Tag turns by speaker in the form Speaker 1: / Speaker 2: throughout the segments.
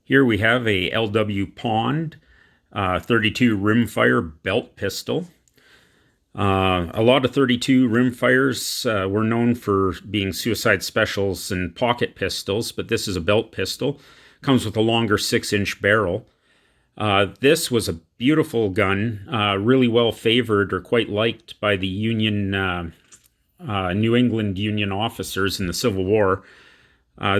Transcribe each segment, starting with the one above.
Speaker 1: Here we have a LW Pond 32 rimfire belt pistol. A lot of 32 rimfires were known for being suicide specials and pocket pistols, but this is a belt pistol. Comes with a longer 6-inch barrel. This was a beautiful gun, really well favored or quite liked by the New England Union officers in the Civil War.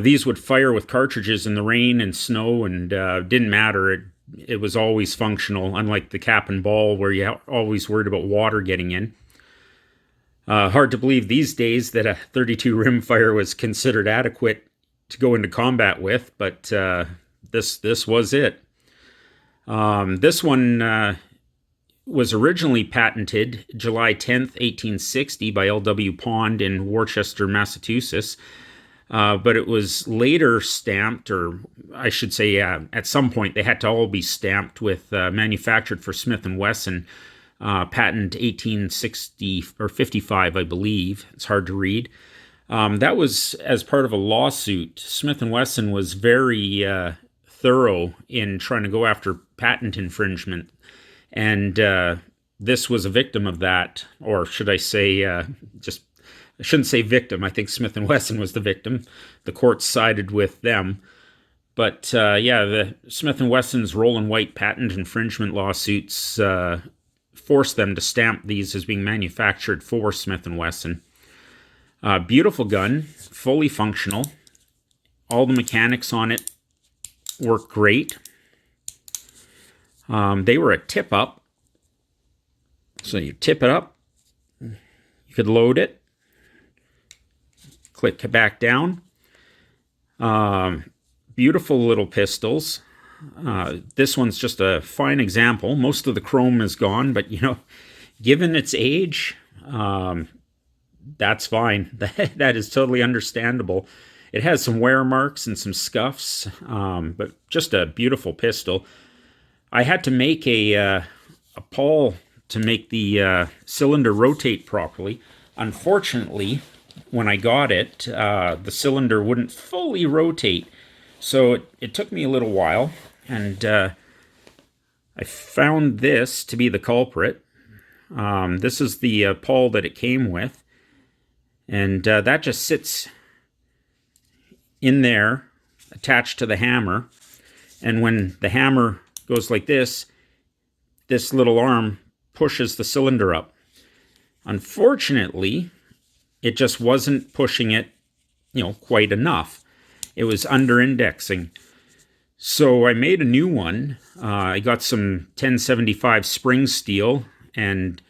Speaker 1: These would fire with cartridges in the rain and snow, and didn't matter. It was always functional, unlike the cap and ball where you always worried about water getting in. Hard to believe these days that a 32 rimfire was considered adequate to go into combat with, but this was it. This one was originally patented July 10th, 1860 by L.W. Pond in Worcester, Massachusetts. But it was later stamped, or I should say at some point they had to all be stamped with manufactured for Smith & Wesson, patent 1860 or 55, I believe. It's hard to read. That was as part of a lawsuit. Smith & Wesson was very thorough in trying to go after patent infringement, and this was a victim of that, or should I say I shouldn't say victim. I think Smith & Wesson was the victim. The court sided with them. But yeah, the Smith & Wesson's Roll and White patent infringement lawsuits forced them to stamp these as being manufactured for Smith & Wesson. Beautiful gun, fully functional. All the mechanics on it work great. They were a tip-up. So you tip it up. You could load it. Click back down. Beautiful little pistols. This one's just a fine example. Most of the chrome is gone, but given its age, that's fine. That is totally understandable. It has some wear marks and some scuffs, but just a beautiful pistol. I had to make a pawl to make the cylinder rotate properly. Unfortunately, when I got it, the cylinder wouldn't fully rotate. So it took me a little while, and I found this to be the culprit. This is the pawl that it came with, and that just sits in there, attached to the hammer. And when the hammer goes like this little arm pushes the cylinder up. Unfortunately, it just wasn't pushing it, quite enough. It was under-indexing. So I made a new one. I got some 1075 spring steel and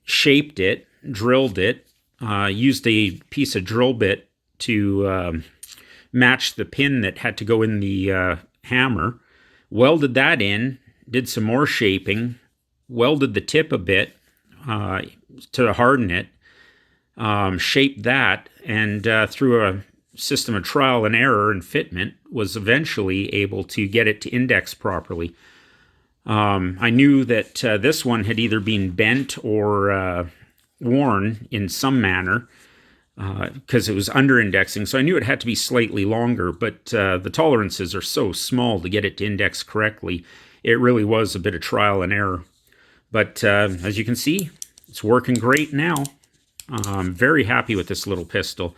Speaker 1: shaped it, drilled it, used a piece of drill bit to match the pin that had to go in the hammer, welded that in, did some more shaping, welded the tip a bit to harden it, shaped that, and through a system of trial and error and fitment, was eventually able to get it to index properly. I knew that this one had either been bent or worn in some manner because it was under-indexing, so I knew it had to be slightly longer, but the tolerances are so small to get it to index correctly. It really was a bit of trial and error. But as you can see, it's working great now. I'm very happy with this little pistol.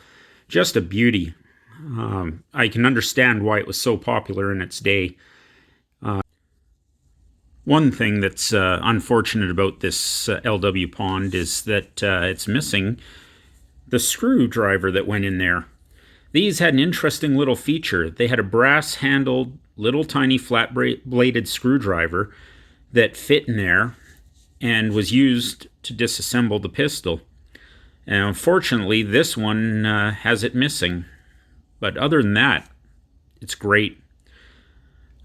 Speaker 1: Just a beauty. I can understand why it was so popular in its day. One thing that's unfortunate about this LW Pond is that it's missing the screwdriver that went in there. These had an interesting little feature. They had a brass-handled, little tiny flat-bladed screwdriver that fit in there and was used to disassemble the pistol. And unfortunately, this one has it missing. But other than that, it's great.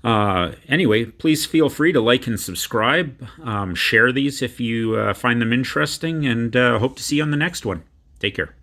Speaker 1: Anyway, please feel free to like and subscribe. Share these if you find them interesting, and hope to see you on the next one. Take care.